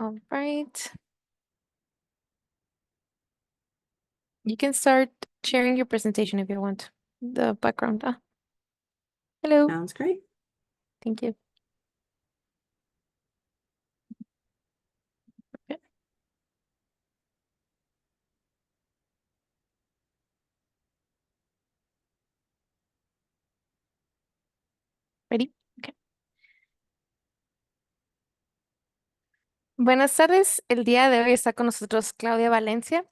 All right. You can start sharing your presentation if you want. The background. Hello. Sounds great. Thank you. Okay. Ready? Okay. Buenas tardes. El día de hoy está con nosotros Claudia Valencia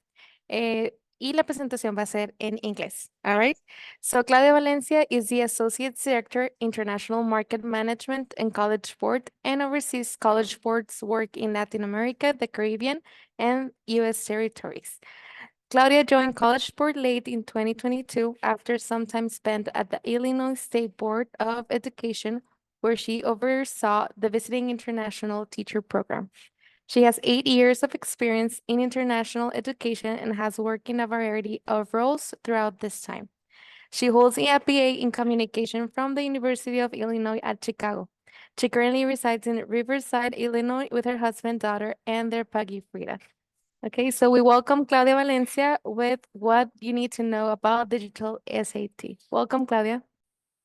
y la presentación va a ser en inglés. All right. So Claudia Valencia is the Associate Director, International Market Management and College Board, and oversees college boards work in Latin America, the Caribbean, and U.S. territories. Claudia joined College Board late in 2022 after some time spent at the Illinois State Board of Education, where she oversaw the Visiting International Teacher Program. She has 8 years of experience in international education and has worked in a variety of roles throughout this time. She holds a BA in communication from the University of Illinois at Chicago. She currently resides in Riverside, Illinois, with her husband, daughter, and their puggy Frida. Okay, so we welcome Claudia Valencia with what you need to know about digital SAT. Welcome, Claudia.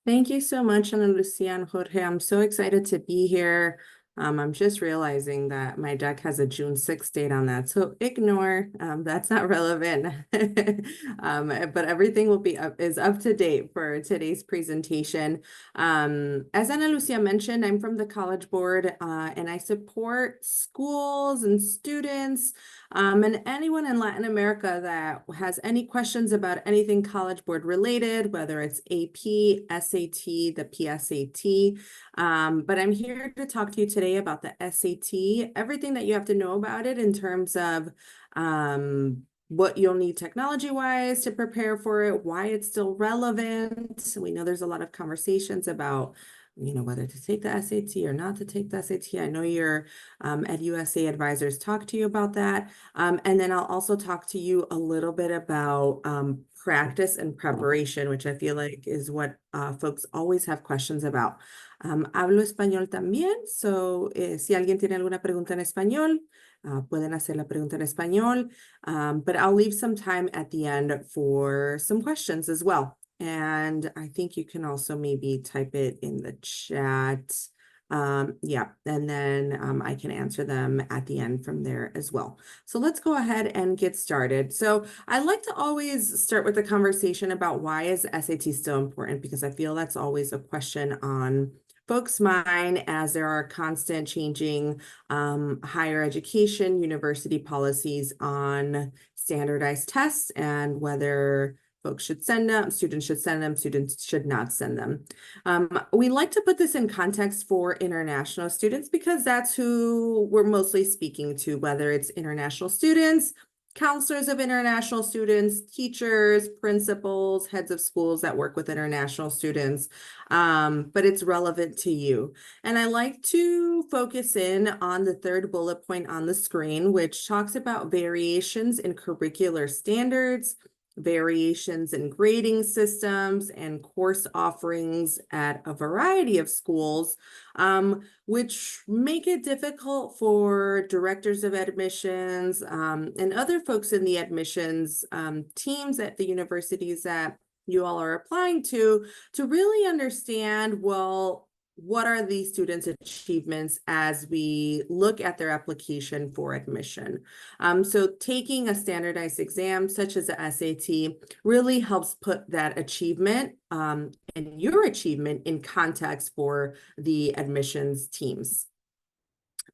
Thank you so much, Ana Lucia and Jorge. I'm so excited to be here. I'm just realizing that my deck has a June 6th date on that, so ignore. That's not relevant. But everything is up to date for today's presentation. As Ana Lucia mentioned, I'm from the College Board, and I support schools and students and anyone in Latin America that has any questions about anything College Board related, whether it's AP, SAT, the PSAT. But I'm here to talk to you today about the SAT, everything that you have to know about it in terms of what you'll need technology-wise to prepare for it, why it's still relevant. We know there's a lot of conversations about whether to take the SAT or not to take the SAT. I know your EducationUSA advisors talk to you about that. And then I'll also talk to you a little bit about practice and preparation, which I feel like is what folks always have questions about. Hablo español también, so si alguien tiene alguna pregunta en español, pueden hacer la pregunta en español, but I'll leave some time at the end for some questions as well. And I think you can also maybe type it in the chat. Yeah, and then I can answer them at the end from there as well. So let's go ahead and get started. So I like to always start with a conversation about why is SAT still important, because I feel that's always a question on folks' mind as there are constant changing higher education university policies on standardized tests and whether folks should send them, students should send them, students should not send them. We like to put this in context for international students because that's who we're mostly speaking to, whether it's international students, counselors of international students, teachers, principals, heads of schools that work with international students, but it's relevant to you. And I like to focus in on the third bullet point on the screen, which talks about variations in curricular standards, variations in grading systems and course offerings at a variety of schools, which make it difficult for directors of admissions and other folks in the admissions teams at the universities that you all are applying to really understand, well, what are these students' achievements as we look at their application for admission. So taking a standardized exam such as the SAT really helps put that achievement and your achievement in context for the admissions teams.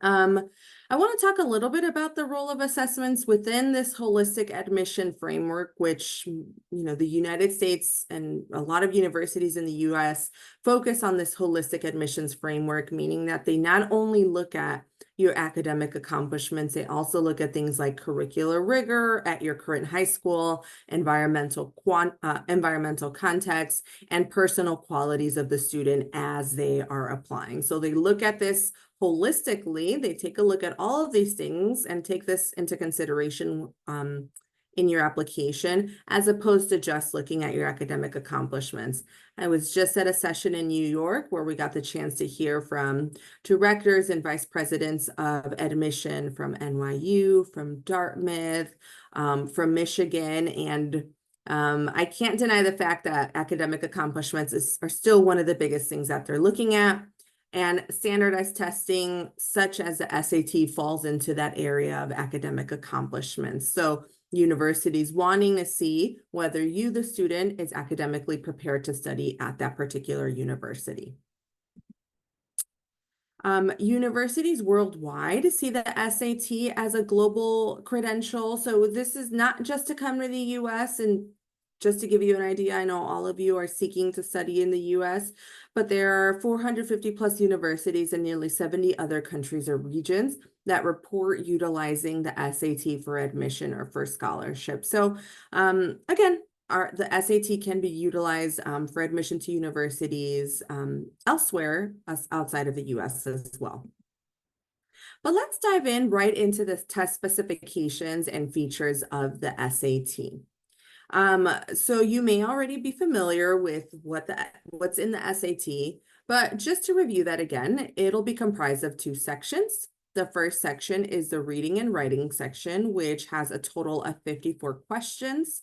I want to talk a little bit about the role of assessments within this holistic admission framework, which, the United States and a lot of universities in the US focus on this holistic admissions framework, meaning that they not only look at your academic accomplishments, they also look at things like curricular rigor at your current high school, environmental context, and personal qualities of the student as they are applying. So they look at this holistically. They take a look at all of these things and take this into consideration in your application, as opposed to just looking at your academic accomplishments. I was just at a session in New York where we got the chance to hear from directors and vice presidents of admission from NYU, from Dartmouth, from Michigan, and I can't deny the fact that academic accomplishments are still one of the biggest things that they're looking at. And standardized testing, such as the SAT, falls into that area of academic accomplishments. So universities wanting to see whether you, the student, is academically prepared to study at that particular university. Universities worldwide see the SAT as a global credential. So this is not just to come to the US. And just to give you an idea, I know all of you are seeking to study in the US, but there are 450 plus universities in nearly 70 other countries or regions that report utilizing the SAT for admission or for scholarship. So again, the SAT can be utilized for admission to universities elsewhere outside of the US as well. But let's dive in right into the test specifications and features of the SAT. So you may already be familiar with what's in the SAT, but just to review that again, it'll be comprised of two sections. The first section is the reading and writing section, which has a total of 54 questions,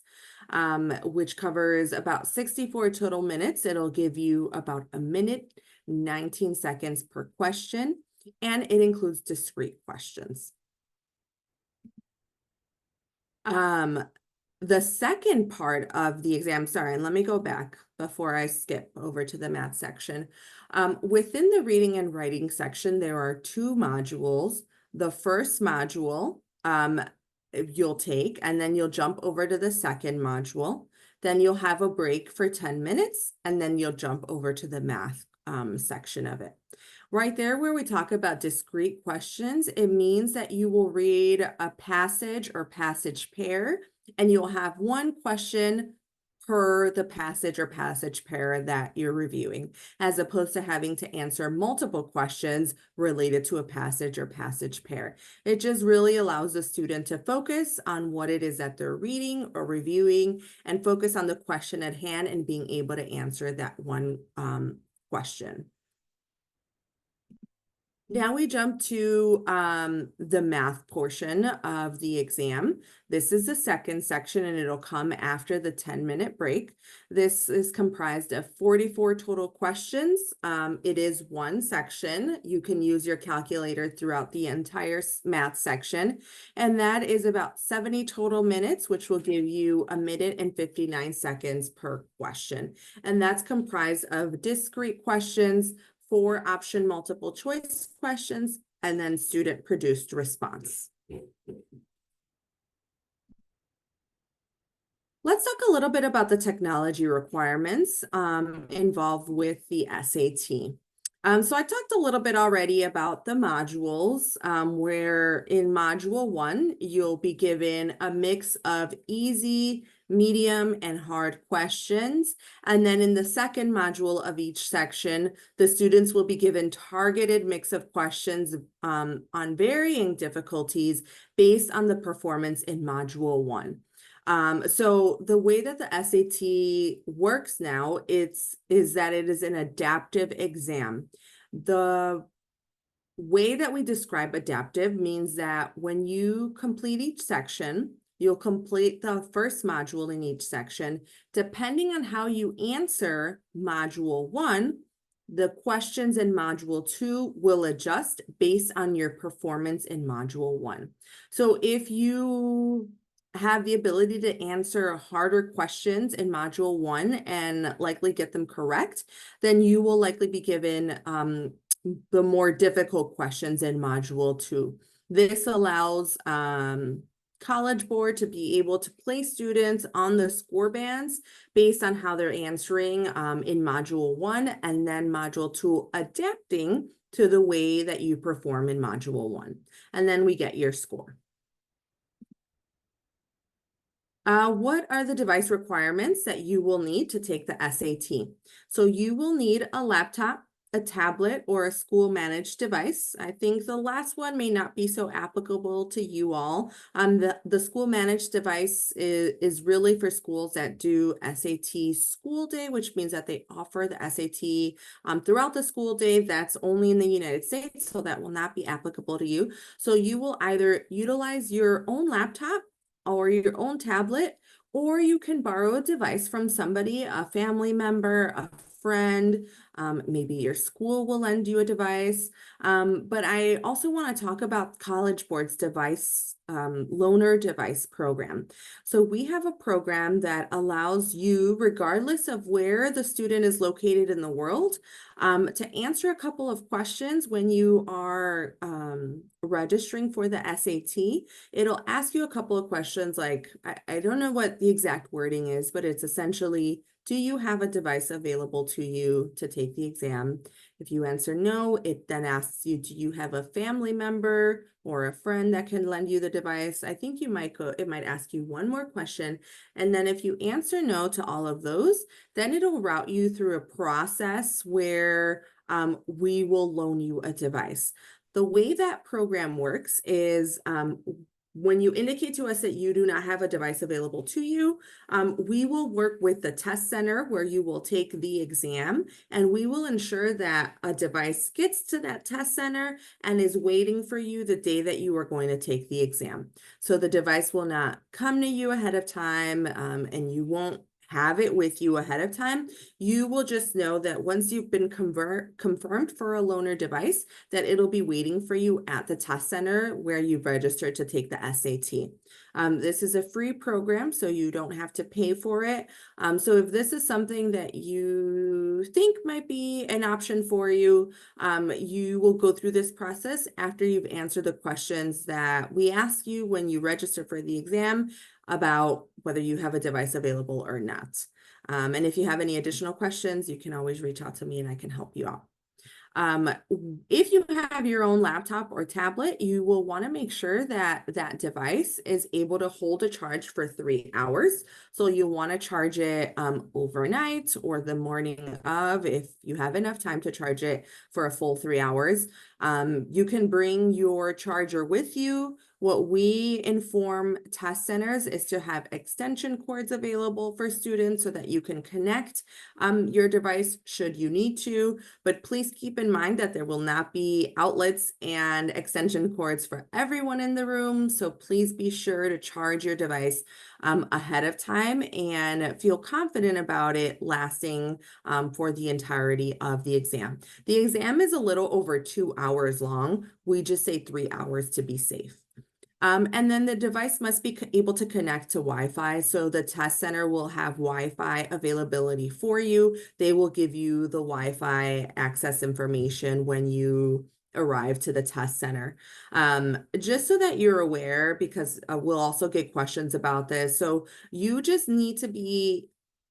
which covers about 64 total minutes. It'll give you about a minute, 19 seconds per question, and it includes discrete questions. The second part of the exam, sorry, and let me go back before I skip over to the math section. Within the reading and writing section, there are two modules. The first module you'll take, and then you'll jump over to the second module. Then you'll have a break for 10 minutes, and then you'll jump over to the math section of it. Right there where we talk about discrete questions, it means that you will read a passage or passage pair, and you'll have one question per the passage or passage pair that you're reviewing, as opposed to having to answer multiple questions related to a passage or passage pair. It just really allows the student to focus on what it is that they're reading or reviewing and focus on the question at hand and being able to answer that one question. Now we jump to the math portion of the exam. This is the second section, and it'll come after the 10-minute break. This is comprised of 44 total questions. It is one section. You can use your calculator throughout the entire math section, and that is about 70 total minutes, which will give you a minute and 59 seconds per question. And that's comprised of discrete questions, 4 option multiple choice questions, and then student produced response. Let's talk a little bit about the technology requirements involved with the SAT. So I talked a little bit already about the modules, where in module 1, you'll be given a mix of easy, medium, and hard questions. And then in the second module of each section, the students will be given targeted mix of questions on varying difficulties based on the performance in module 1. So the way that the SAT works now, is that it is an adaptive exam. The way that we describe adaptive means that when you complete each section, you'll complete the first module in each section. Depending on how you answer module 1, the questions in module 2 will adjust based on your performance in module 1. So if you have the ability to answer harder questions in module 1 and likely get them correct, then you will likely be given the more difficult questions in module 2. This allows College Board to be able to place students on the score bands based on how they're answering in module 1, and then module 2 adapting to the way that you perform in module 1. And then we get your score. What are the device requirements that you will need to take the SAT? So you will need a laptop, a tablet or a school managed device. I think the last one may not be so applicable to you all. The school managed device is really for schools that do SAT school day, which means that they offer the SAT throughout the school day. That's only in the United States, so that will not be applicable to you. So you will either utilize your own laptop or your own tablet, or you can borrow a device from somebody, a family member, a friend, maybe your school will lend you a device. But I also want to talk about College Board's device, loaner device program. So we have a program that allows you, regardless of where the student is located in the world, to answer a couple of questions when you are registering for the SAT. It'll ask you a couple of questions like, I don't know what the exact wording is, but it's essentially, do you have a device available to you to take the exam? If you answer no, it then asks you, do you have a family member or a friend that can lend you the device? I think you might go, it might ask you one more question. And then if you answer no to all of those, then it'll route you through a process where we will loan you a device. The way that program works is when you indicate to us that you do not have a device available to you, we will work with the test center where you will take the exam, and we will ensure that a device gets to that test center and is waiting for you the day that you are going to take the exam. So the device will not come to you ahead of time, and you won't have it with you ahead of time. You will just know that once you've been confirmed for a loaner device, that it'll be waiting for you at the test center where you've registered to take the SAT. This is a free program, so you don't have to pay for it. So if this is something that you think might be an option for you, you will go through this process after you've answered the questions that we ask you when you register for the exam about whether you have a device available or not. And if you have any additional questions, you can always reach out to me and I can help you out. If you have your own laptop or tablet, you will want to make sure that that device is able to hold a charge for 3 hours. So you'll want to charge it overnight or the morning of, if you have enough time to charge it for a full 3 hours. You can bring your charger with you. What we inform test centers is to have extension cords available for students so that you can connect your device should you need to. But please keep in mind that there will not be outlets and extension cords for everyone in the room. So please be sure to charge your device ahead of time and feel confident about it lasting for the entirety of the exam. The exam is a little over 2 hours long. We just say 3 hours to be safe. And then the device must be able to connect to Wi-Fi. So the test center will have Wi-Fi availability for you. They will give you the Wi-Fi access information when you arrive to the test center. Just so that you're aware, because we'll also get questions about this. So you just need to be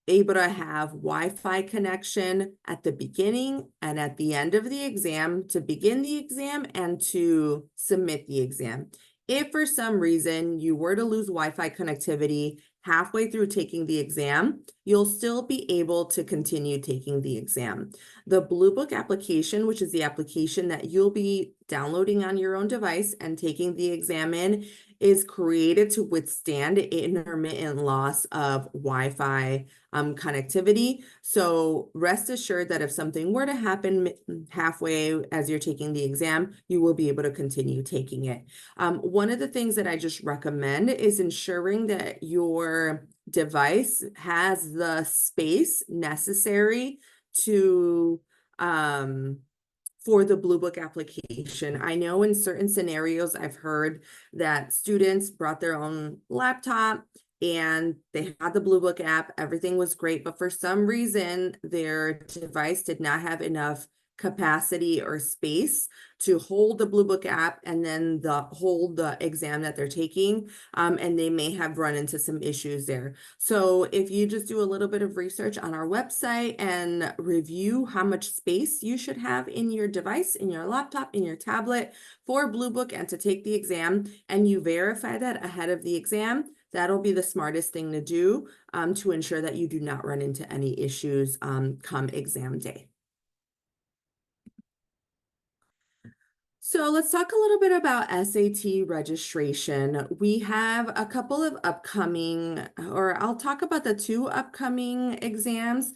able to have Wi-Fi connection at the beginning and at the end of the exam to begin the exam and to submit the exam. If for some reason you were to lose Wi-Fi connectivity halfway through taking the exam, you'll still be able to continue taking the exam. The Blue Book application, which is the application that you'll be downloading on your own device and taking the exam in, is created to withstand intermittent loss of Wi-Fi connectivity. So rest assured that if something were to happen halfway as you're taking the exam, you will be able to continue taking it. One of the things that I just recommend is ensuring that your device has the space necessary to for the Blue Book application. I know in certain scenarios, I've heard that students brought their own laptop and they had the Blue Book app, everything was great, but for some reason, their device did not have enough capacity or space to hold the Blue Book app and then hold the exam that they're taking, and they may have run into some issues there. So if you just do a little bit of research on our website and review how much space you should have in your device, in your laptop, in your tablet for Blue Book and to take the exam, and you verify that ahead of the exam, that'll be the smartest thing to do to ensure that you do not run into any issues come exam day. So let's talk a little bit about SAT registration. We have a couple of upcoming, or I'll talk about the two upcoming exams.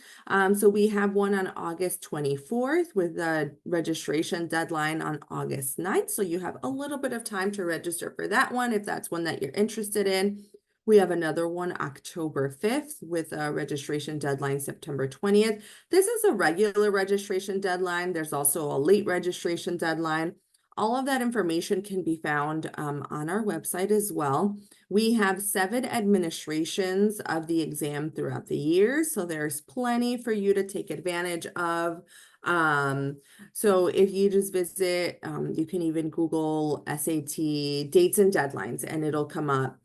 So we have one on August 24th with a registration deadline on August 9th. So you have a little bit of time to register for that one if that's one that you're interested in. We have another one October 5th with a registration deadline September 20th. This is a regular registration deadline. There's also a late registration deadline. All of that information can be found on our website as well. We have 7 administrations of the exam throughout the year, so there's plenty for you to take advantage of. So if you just visit, you can even Google SAT dates and deadlines, and it'll come up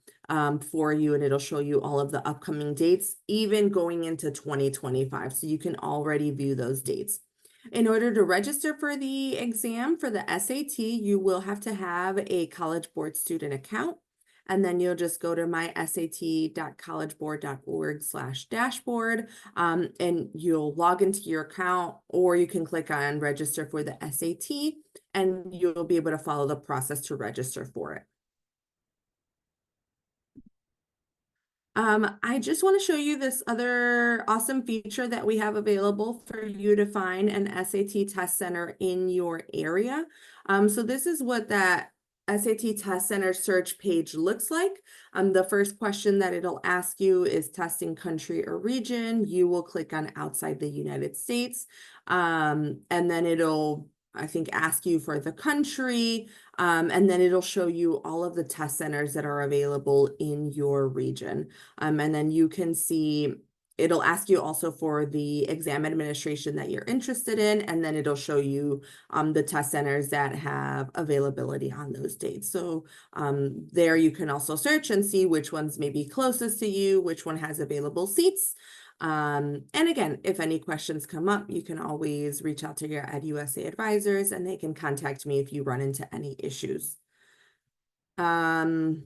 for you, and it'll show you all of the upcoming dates, even going into 2025. So you can already view those dates. In order to register for the exam for the SAT, you will have to have a College Board student account. And then you'll just go to mysat.collegeboard.org/dashboard, and you'll log into your account, or you can click on register for the SAT, and you'll be able to follow the process to register for it. I just want to show you this other awesome feature that we have available for you to find an SAT test center in your area. So this is what that SAT test center search page looks like. The first question that it'll ask you is testing country or region. You will click on outside the United States, and then it'll, I think, ask you for the country, and then it'll show you all of the test centers that are available in your region. And then you can see, it'll ask you also for the exam administration that you're interested in, and then it'll show you the test centers that have availability on those dates. So there you can also search and see which ones may be closest to you, which one has available seats. And again, if any questions come up, you can always reach out to your EducationUSA advisors, and they can contact me if you run into any issues. I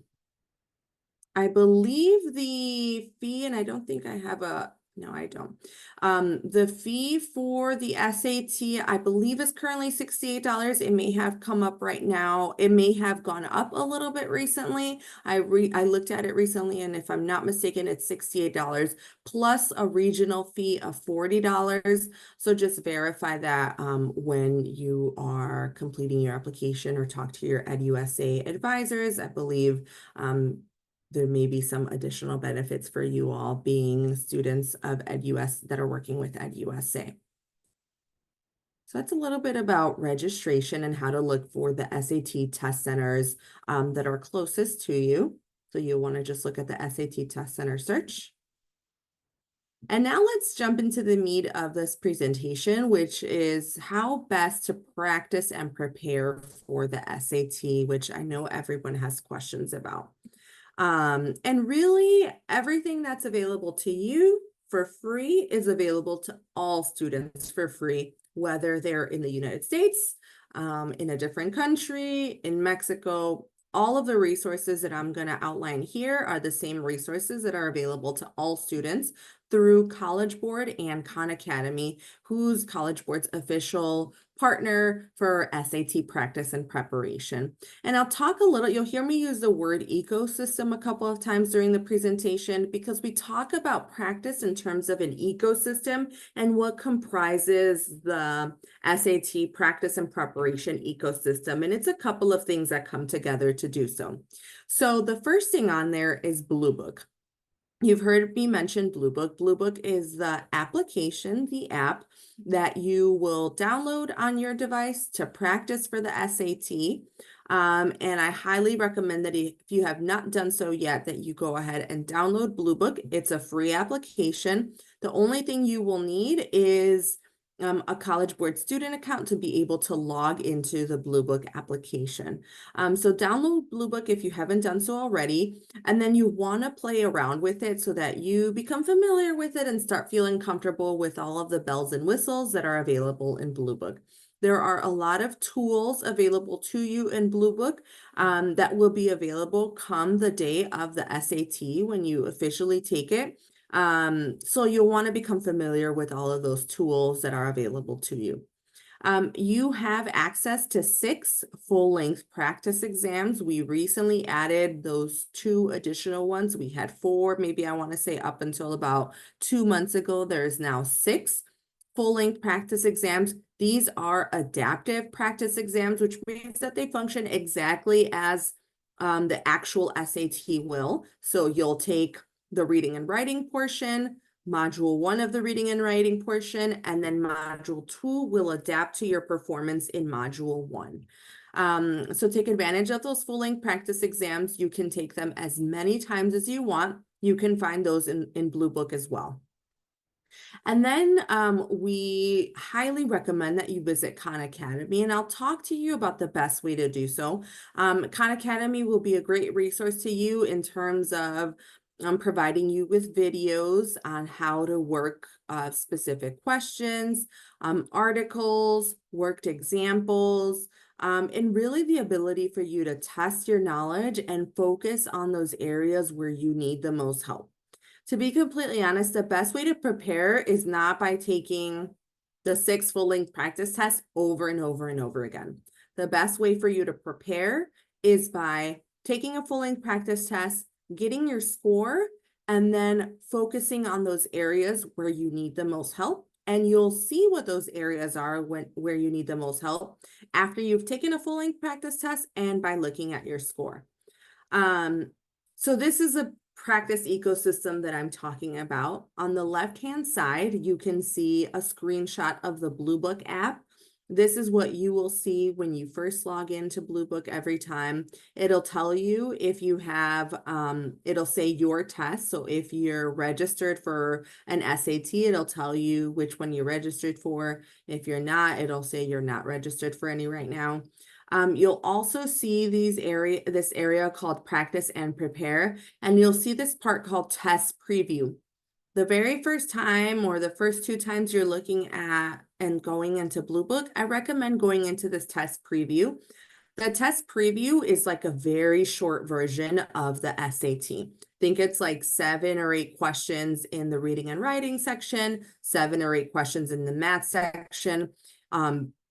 believe the fee, and I don't think I have a, no, I don't. The fee for the SAT, I believe, is currently $68. It may have come up right now. It may have gone up a little bit recently. I looked at it recently, and if I'm not mistaken, it's $68 plus a regional fee of $40. So just verify that when you are completing your application, or talk to your EducationUSA advisors. I believe there may be some additional benefits for you all being students of EducationUSA that are working with EducationUSA. So that's a little bit about registration and how to look for the SAT test centers that are closest to you. So you'll want to just look at the SAT test center search. And now let's jump into the meat of this presentation, which is how best to practice and prepare for the SAT, which I know everyone has questions about. And really, everything that's available to you for free is available to all students for free, whether they're in the United States, in a different country, in Mexico. All of the resources that I'm going to outline here are the same resources that are available to all students through College Board and Khan Academy, who's College Board's official partner for SAT practice and preparation. And I'll talk a little, you'll hear me use the word ecosystem a couple of times during the presentation, because we talk about practice in terms of an ecosystem and what comprises the SAT practice and preparation ecosystem. And it's a couple of things that come together to do so. So the first thing on there is Blue Book. You've heard me mention Blue Book. Blue Book is the application, the app that you will download on your device to practice for the SAT. And I highly recommend that if you have not done so yet, that you go ahead and download Blue Book. It's a free application. The only thing you will need is a College Board student account to be able to log into the Blue Book application. So download Blue Book if you haven't done so already, and then you want to play around with it so that you become familiar with it and start feeling comfortable with all of the bells and whistles that are available in Blue Book. There are a lot of tools available to you in Blue Book that will be available come the day of the SAT when you officially take it. So you'll want to become familiar with all of those tools that are available to you. You have access to 6 full-length practice exams. We recently added those 2 additional ones. We had 4, maybe I want to say up until about 2 months ago. There's now 6 full-length practice exams. These are adaptive practice exams, which means that they function exactly as the actual SAT will. So you'll take the reading and writing portion, module 1 of the reading and writing portion, and then module 2 will adapt to your performance in module 1. So take advantage of those full-length practice exams. You can take them as many times as you want. You can find those in Blue Book as well. And then we highly recommend that you visit Khan Academy, and I'll talk to you about the best way to do so. Khan Academy will be a great resource to you in terms of providing you with videos on how to work specific questions, articles, worked examples, and really the ability for you to test your knowledge and focus on those areas where you need the most help. To be completely honest, the best way to prepare is not by taking the 6 full-length practice tests over and over and over again. The best way for you to prepare is by taking a full-length practice test, getting your score, and then focusing on those areas where you need the most help. And you'll see what those areas are where you need the most help after you've taken a full-length practice test and by looking at your score. So this is a practice ecosystem that I'm talking about. On the left-hand side, you can see a screenshot of the Blue Book app. This is what you will see when you first log into Blue Book every time. It'll tell you if you have, it'll say your test. So if you're registered for an SAT, it'll tell you which one you're registered for. If you're not, it'll say you're not registered for any right now. You'll also see this area called practice and prepare, and you'll see this part called test preview. The very first time or the first 2 times you're looking at and going into Blue Book, I recommend going into this test preview. The test preview is like a very short version of the SAT. I think it's like 7 or 8 questions in the reading and writing section, 7 or 8 questions in the math section.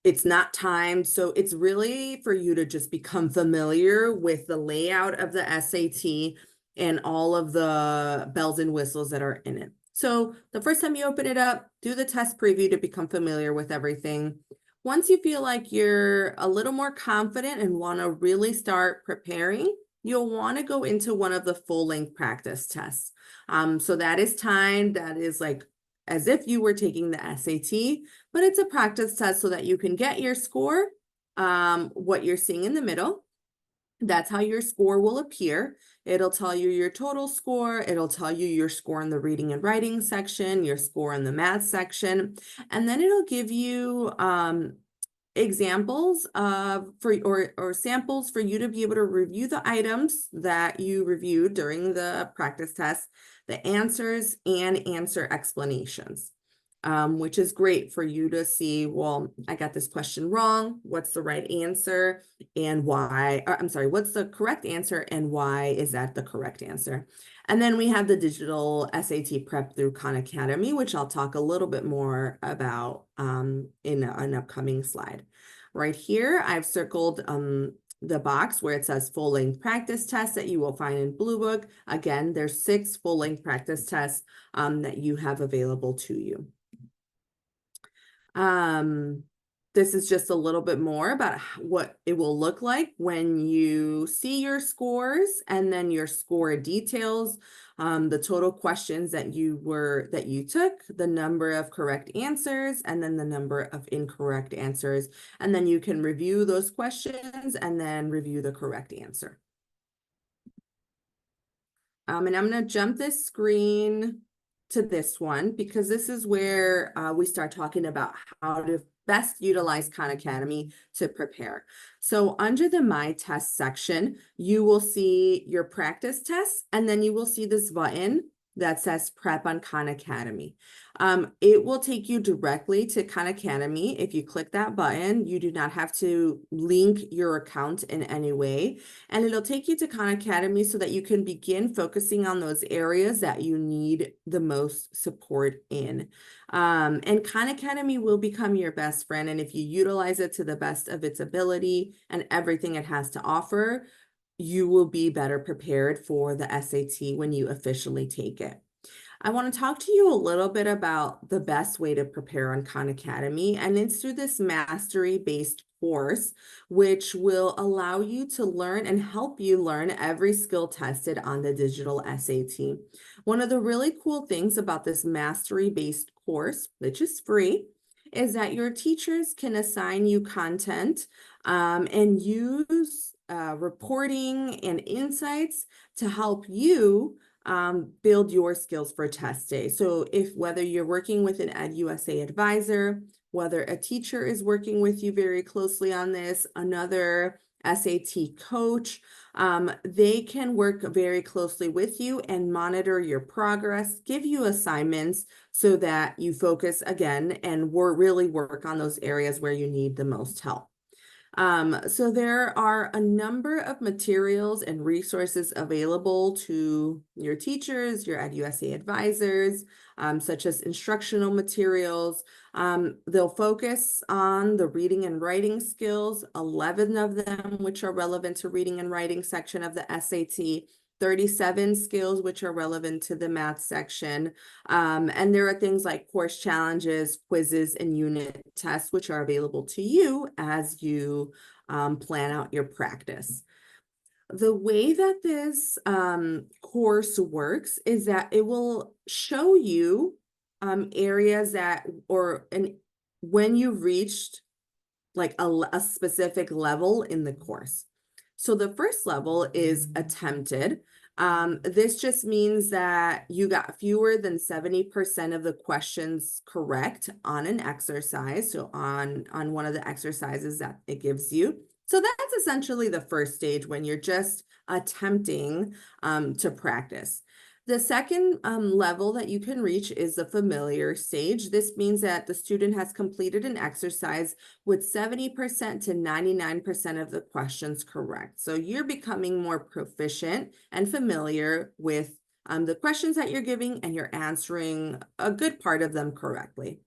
It's not timed, so it's really for you to just become familiar with the layout of the SAT and all of the bells and whistles that are in it. So the first time you open it up, do the test preview to become familiar with everything. Once you feel like you're a little more confident and want to really start preparing, you'll want to go into one of the full-length practice tests. So that is timed, that is like as if you were taking the SAT, but it's a practice test so that you can get your score, what you're seeing in the middle. That's how your score will appear. It'll tell you your total score. It'll tell you your score in the reading and writing section, your score in the math section, and then it'll give you examples or samples for you to be able to review the items that you reviewed during the practice test, the answers, and answer explanations, which is great for you to see, well, I got this question wrong. What's the right answer and why? I'm sorry, what's the correct answer and why is that the correct answer? And then we have the digital SAT prep through Khan Academy, which I'll talk a little bit more about in an upcoming slide. Right here, I've circled the box where it says full-length practice tests that you will find in Blue Book. Again, there's 6 full-length practice tests that you have available to you. This is just a little bit more about what it will look like when you see your scores and then your score details, the total questions that you took, the number of correct answers, and then the number of incorrect answers. And then you can review those questions and then review the correct answer. And I'm going to jump this screen to this one because this is where we start talking about how to best utilize Khan Academy to prepare. So under the My Test section, you will see your practice tests, and then you will see this button that says Prep on Khan Academy. It will take you directly to Khan Academy. If you click that button, you do not have to link your account in any way. And it'll take you to Khan Academy so that you can begin focusing on those areas that you need the most support in. And Khan Academy will become your best friend. And if you utilize it to the best of its ability and everything it has to offer, you will be better prepared for the SAT when you officially take it. I want to talk to you a little bit about the best way to prepare on Khan Academy, and it's through this mastery-based course, which will allow you to learn and help you learn every skill tested on the digital SAT. One of the really cool things about this mastery-based course, which is free, is that your teachers can assign you content and use reporting and insights to help you build your skills for test day. So whether you're working with an EducationUSA advisor, whether a teacher is working with you very closely on this, another SAT coach, they can work very closely with you and monitor your progress, give you assignments so that you focus again and really work on those areas where you need the most help. So there are a number of materials and resources available to your teachers, your EducationUSA advisors, such as instructional materials. They'll focus on the reading and writing skills, 11 of them, which are relevant to reading and writing section of the SAT. 37 skills which are relevant to the math section. And there are things like course challenges, quizzes, and unit tests, which are available to you as you plan out your practice. The way that this course works is that it will show you areas when you've reached like a specific level in the course. So the first level is attempted. This just means that you got fewer than 70% of the questions correct on an exercise. So on one of the exercises that it gives you. So that's essentially the first stage when you're just attempting to practice. The second level that you can reach is the familiar stage. This means that the student has completed an exercise with 70% to 99% of the questions correct. So you're becoming more proficient and familiar with the questions that you're giving, and you're answering a good part of them correctly.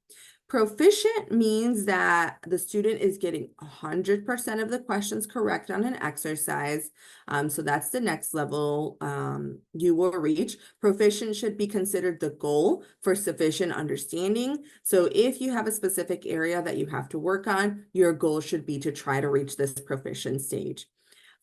Proficient means that the student is getting 100% of the questions correct on an exercise. So that's the next level you will reach. Proficient should be considered the goal for sufficient understanding. So if you have a specific area that you have to work on, your goal should be to try to reach this proficient stage.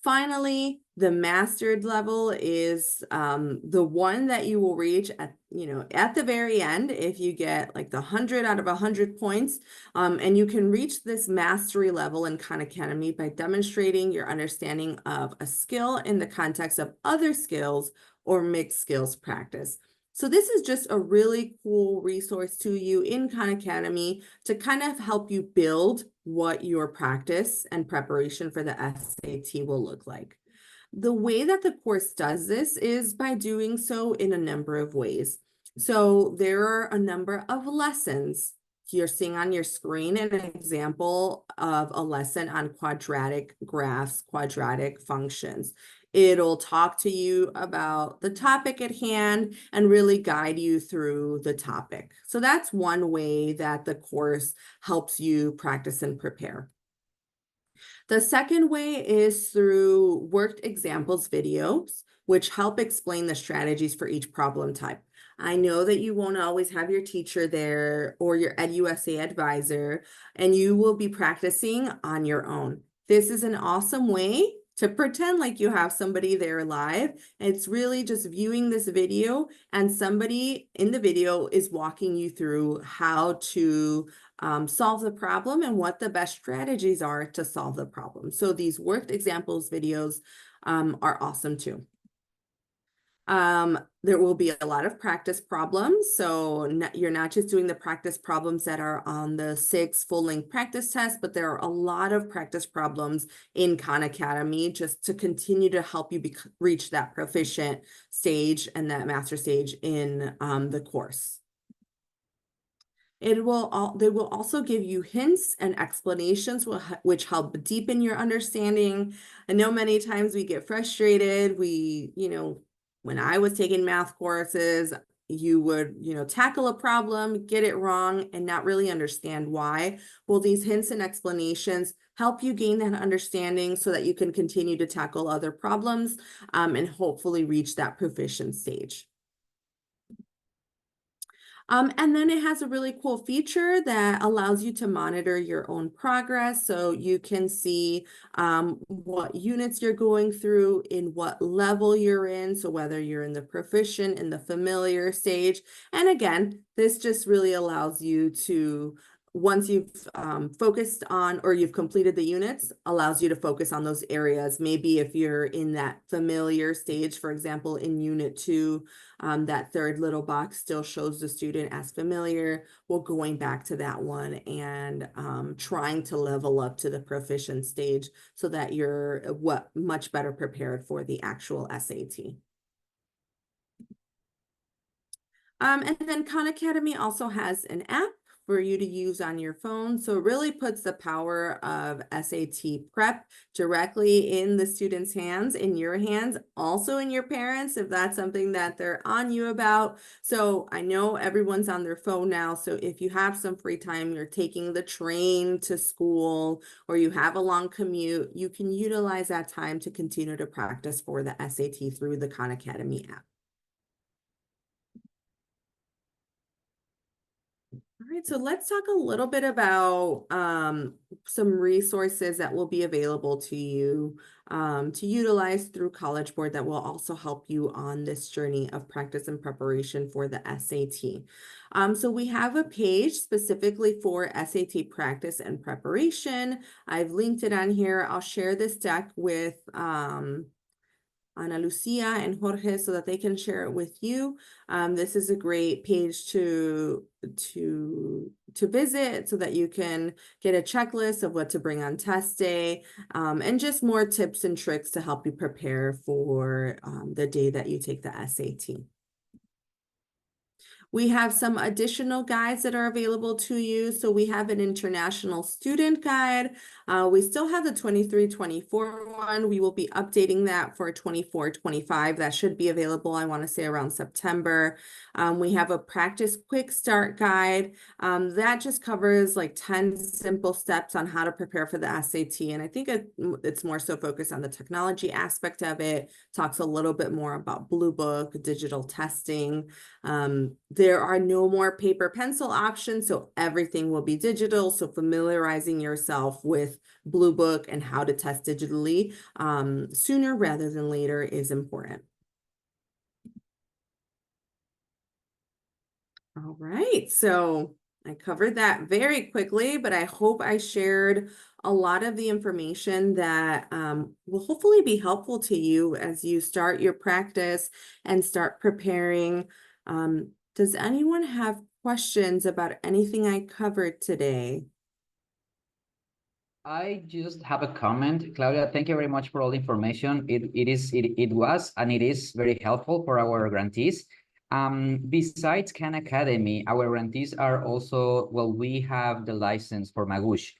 Finally, the mastered level is the one that you will reach at the very end if you get like the 100 out of 100 points. And you can reach this mastery level in Khan Academy by demonstrating your understanding of a skill in the context of other skills or mixed skills practice. So this is just a really cool resource to you in Khan Academy to kind of help you build what your practice and preparation for the SAT will look like. The way that the course does this is by doing so in a number of ways. So there are a number of lessons. You're seeing on your screen an example of a lesson on quadratic graphs, quadratic functions. It'll talk to you about the topic at hand and really guide you through the topic. So that's one way that the course helps you practice and prepare. The second way is through worked examples videos, which help explain the strategies for each problem type. I know that you won't always have your teacher there or your EducationUSA advisor, and you will be practicing on your own. This is an awesome way to pretend like you have somebody there live. It's really just viewing this video, and somebody in the video is walking you through how to solve the problem and what the best strategies are to solve the problem. So these worked examples videos are awesome too. There will be a lot of practice problems. So you're not just doing the practice problems that are on the 6 full-length practice test, but there are a lot of practice problems in Khan Academy just to continue to help you reach that proficient stage and that master stage in the course. They will also give you hints and explanations which help deepen your understanding. I know many times we get frustrated. When I was taking math courses, you would, tackle a problem, get it wrong, and not really understand why. Well, these hints and explanations help you gain that understanding so that you can continue to tackle other problems and hopefully reach that proficient stage. And then it has a really cool feature that allows you to monitor your own progress. So you can see what units you're going through, in what level you're in. So whether you're in the proficient, in the familiar stage. And again, this just really allows you to, once you've focused on or you've completed the units, allows you to focus on those areas. Maybe if you're in that familiar stage, for example, in unit 2, that third little box still shows the student as familiar. Well, going back to that one and trying to level up to the proficient stage so that you're much better prepared for the actual SAT. And then Khan Academy also has an app for you to use on your phone. So it really puts the power of SAT prep directly in the student's hands, in your hands, also in your parents, if that's something that they're on you about. So I know everyone's on their phone now. So if you have some free time, you're taking the train to school, or you have a long commute, you can utilize that time to continue to practice for the SAT through the Khan Academy app. All right, so let's talk a little bit about some resources that will be available to you to utilize through College Board that will also help you on this journey of practice and preparation for the SAT. So we have a page specifically for SAT practice and preparation. I've linked it on here. I'll share this deck with Ana Lucia and Jorge so that they can share it with you. This is a great page to visit so that you can get a checklist of what to bring on test day and just more tips and tricks to help you prepare for the day that you take the SAT. We have some additional guides that are available to you. So we have an international student guide. We still have the 23-24 one. We will be updating that for 24-25. That should be available, I want to say, around September. We have a practice quick start guide. That just covers like 10 simple steps on how to prepare for the SAT. And I think it's more so focused on the technology aspect of it. Talks a little bit more about Blue Book, digital testing. There are no more paper pencil options, so everything will be digital. So familiarizing yourself with Blue Book and how to test digitally sooner rather than later is important. All right, so I covered that very quickly, but I hope I shared a lot of the information that will hopefully be helpful to you as you start your practice and start preparing. Does anyone have questions about anything I covered today? I just have a comment, Claudia. Thank you very much for all the information. It was and it is very helpful for our grantees. Besides Khan Academy, our grantees are also, well, we have the license for Magoosh.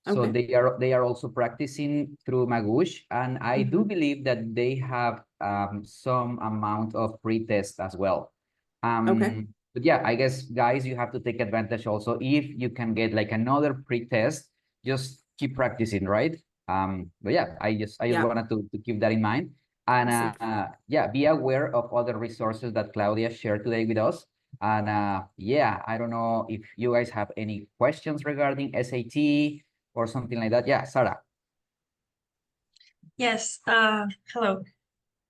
So Okay. they are also practicing through Magoosh, and I do believe that they have some amount of pre-test as well. Okay. But yeah, I guess guys, you have to take advantage also if you can get like another pre-test, just keep practicing, right? But yeah, I just Yeah. wanted to keep that in mind. And Awesome. yeah, be aware of other resources that Claudia shared today with us. And yeah, I don't know if you guys have any questions regarding SAT or something like that. Yeah, Sarah. Yes, hello.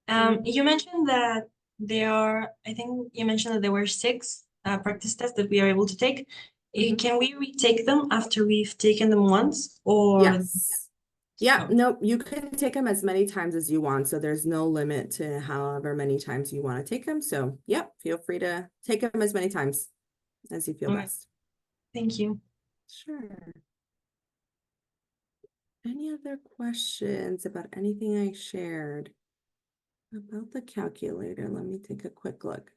You mentioned that I think you mentioned that there were 6 practice tests that we are able to take. Can we retake them after we've taken them once, or? Yes. Yeah, Oh. no, you can take them as many times as you want. So there's no limit to however many times you want to take them. So yep, feel free to take them as many times as you feel Okay. best. Thank you. Sure. Any other questions about anything I shared? About the calculator, let me take a quick look.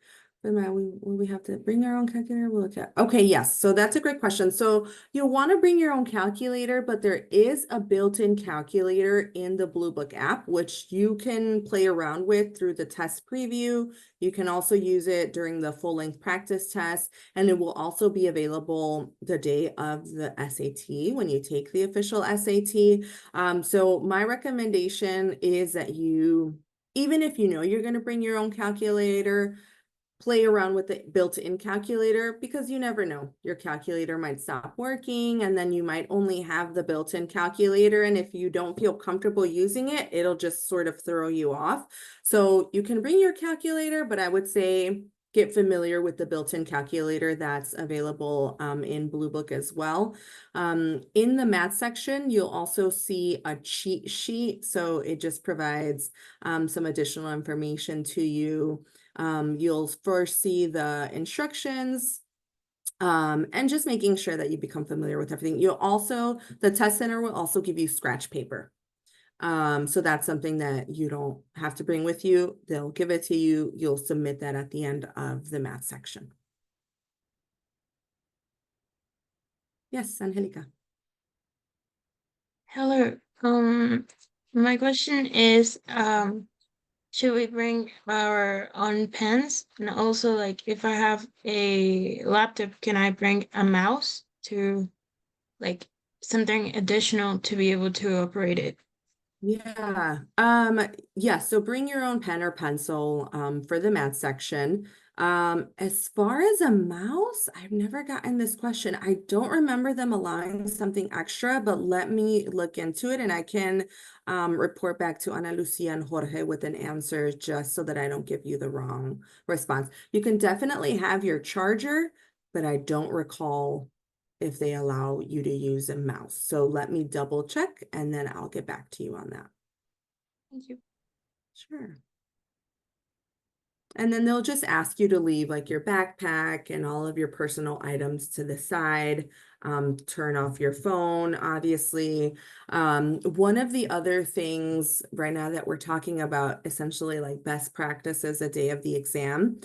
But now will we have to bring our own calculator? We'll look at, okay, yes. So that's a great question. So you'll want to bring your own calculator, but there is a built-in calculator in the Blue Book app, which you can play around with through the test preview. You can also use it during the full-length practice test, and it will also be available the day of the SAT when you take the official SAT. So my recommendation is that you, even if you know you're going to bring your own calculator, play around with the built-in calculator, because you never know. Your calculator might stop working and then you might only have the built-in calculator. And if you don't feel comfortable using it, it'll just sort of throw you off. So you can bring your calculator, but I would say get familiar with the built-in calculator that's available in Blue Book as well. In the math section, you'll also see a cheat sheet. So it just provides some additional information to you. You'll first see the instructions and just making sure that you become familiar with everything. You'll also, the test center will also give you scratch paper. So that's something that you don't have to bring with you. They'll give it to you. You'll submit that at the end of the math section. Yes, Angelica. Hello. My question is, should we bring our own pens? And also, like, if I have a laptop, can I bring a mouse to, like, something additional to be able to operate it? Yeah. Yeah, so bring your own pen or pencil for the math section. As far as a mouse, I've never gotten this question. I don't remember them allowing something extra, but let me look into it and I can report back to Ana Lucia and Jorge with an answer just so that I don't give you the wrong response. You can definitely have your charger, but I don't recall if they allow you to use a mouse. So let me double check and then I'll get back to you on that. Thank you. Sure. And then they'll just ask you to leave like your backpack and all of your personal items to the side. Turn off your phone, obviously. One of the other things right now that we're talking about, essentially like best practices a day of the exam,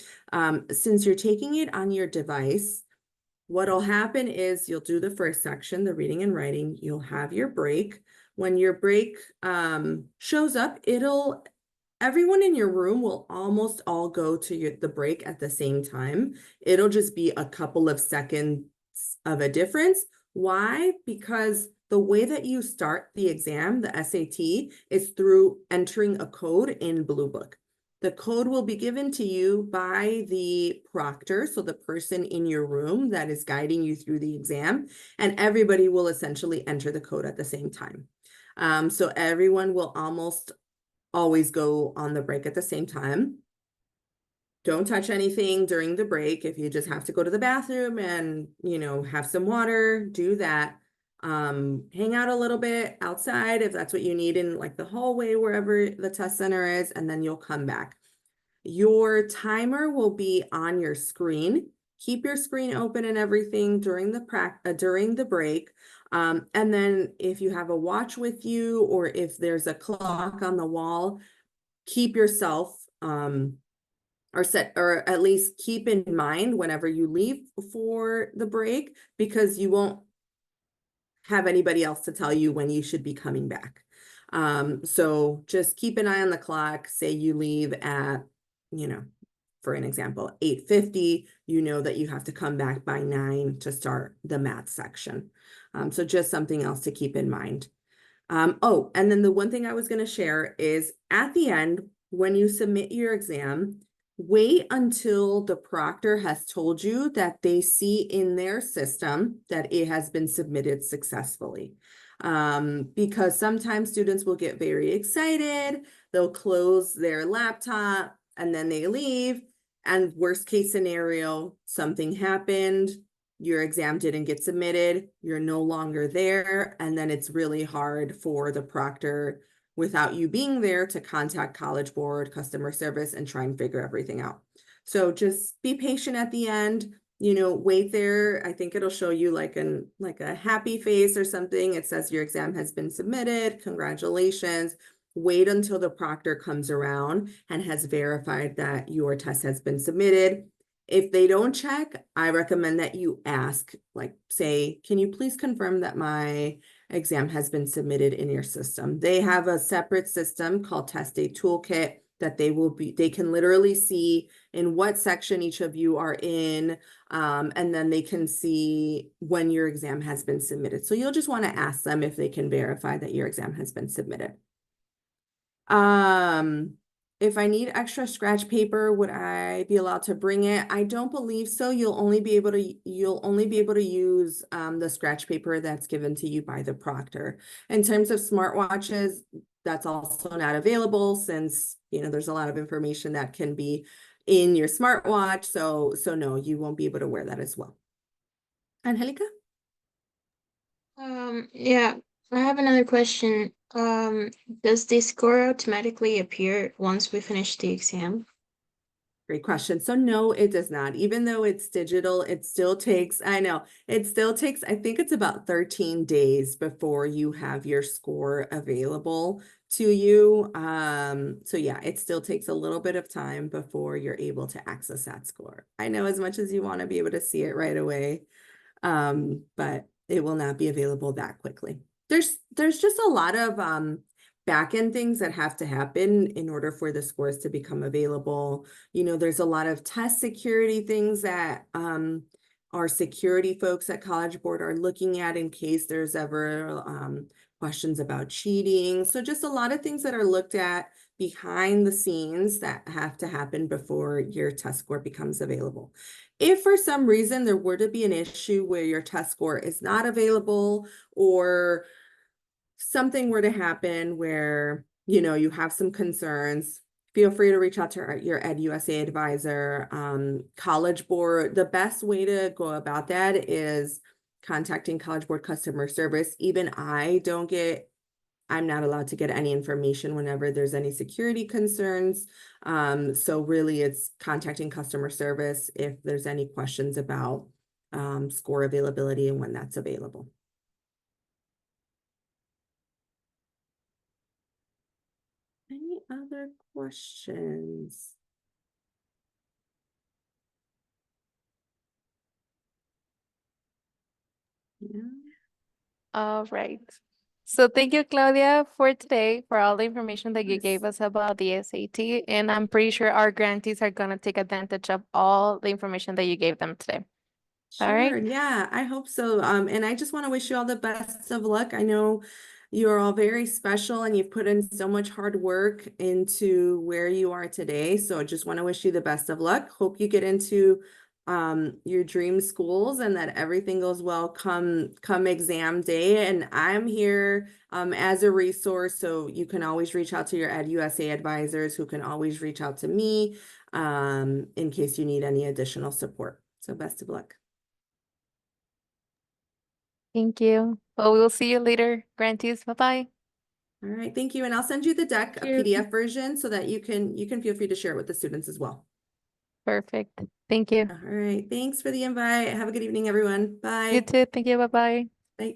since you're taking it on your device, what'll happen is you'll do the first section, the reading and writing, you'll have your break. When your break shows up, everyone in your room will almost all go to the break at the same time. It'll just be a couple of seconds of a difference. Why? Because the way that you start the exam, the SAT, is through entering a code in Blue Book. The code will be given to you by the proctor, so the person in your room that is guiding you through the exam, and everybody will essentially enter the code at the same time. So everyone will almost always go on the break at the same time. Don't touch anything during the break. If you just have to go to the bathroom and, have some water, do that. Hang out a little bit outside if that's what you need in like the hallway, wherever the test center is, and then you'll come back. Your timer will be on your screen. Keep your screen open and everything during the break. And then if you have a watch with you or if there's a clock on the wall, keep yourself or at least keep in mind whenever you leave for the break, because you won't have anybody else to tell you when you should be coming back. So just keep an eye on the clock. Say you leave at, for an example, 8:50, you know that you have to come back by 9 to start the math section. So just something else to keep in mind. Oh, and then the one thing I was going to share is at the end, when you submit your exam, wait until the proctor has told you that they see in their system that it has been submitted successfully. Because sometimes students will get very excited, they'll close their laptop and then they leave. And worst case scenario, something happened, your exam didn't get submitted, you're no longer there, and then it's really hard for the proctor, without you being there, to contact College Board, customer service, and try and figure everything out. So just be patient at the end, you know, wait there. I think it'll show you like a happy face or something. It says your exam has been submitted, congratulations. Wait until the proctor comes around and has verified that your test has been submitted. If they don't check, I recommend that you ask, like, say, can you please confirm that my exam has been submitted in your system? They have a separate system called Test Day Toolkit that they can literally see in what section each of you are in, and then they can see when your exam has been submitted. So you'll just want to ask them if they can verify that your exam has been submitted. If I need extra scratch paper, would I be allowed to bring it? I don't believe so. You'll only be able to use the scratch paper that's given to you by the proctor. In terms of smartwatches, that's also not available, since, you know, there's a lot of information that can be in your smartwatch. So no, you won't be able to wear that as well. Angelica? Yeah, I have another question. Does the score automatically appear once we finish the exam? Great question. So no, it does not. Even though it's digital, it still takes, I think it's about 13 days before you have your score available to you. So yeah, it still takes a little bit of time before you're able to access that score. I know, as much as you want to be able to see it right away, but it will not be available that quickly. There's just a lot of back-end things that have to happen in order for the scores to become available. You know, there's a lot of test security things that our security folks at College Board are looking at in case there's ever questions about cheating. So just a lot of things that are looked at behind the scenes that have to happen before your test score becomes available. If for some reason there were to be an issue where your test score is not available, or something were to happen where, you know, you have some concerns, feel free to reach out to your EducationUSA advisor. College Board, the best way to go about that is contacting College Board customer service. Even I'm not allowed to get any information whenever there's any security concerns. So really it's contacting customer service if there's any questions about score availability and when that's available. Any other questions? Yeah. All right. So thank you, Claudia, for today, for all the information that you gave us about the SAT. And I'm pretty sure our grantees are going to take advantage of all the information that you gave them today. All right. Sure. Yeah, I hope so. And I just want to wish you all the best of luck. I know you're all very special and you've put in so much hard work into where you are today. So I just want to wish you the best of luck. Hope you get into your dream schools and that everything goes well come exam day. And I'm here as a resource, so you can always reach out to your EducationUSA advisors, who can always reach out to me in case you need any additional support. So best of luck. Thank you. Well, we will see you later, grantees. Bye-bye. All right, thank you. And I'll send you the deck, a Thank you. PDF version, so that you can feel free to share it with the students as well. Perfect. Thank you. All right, thanks for the invite. Have a good evening, everyone. Bye. You too. Thank you. Bye-bye. Bye.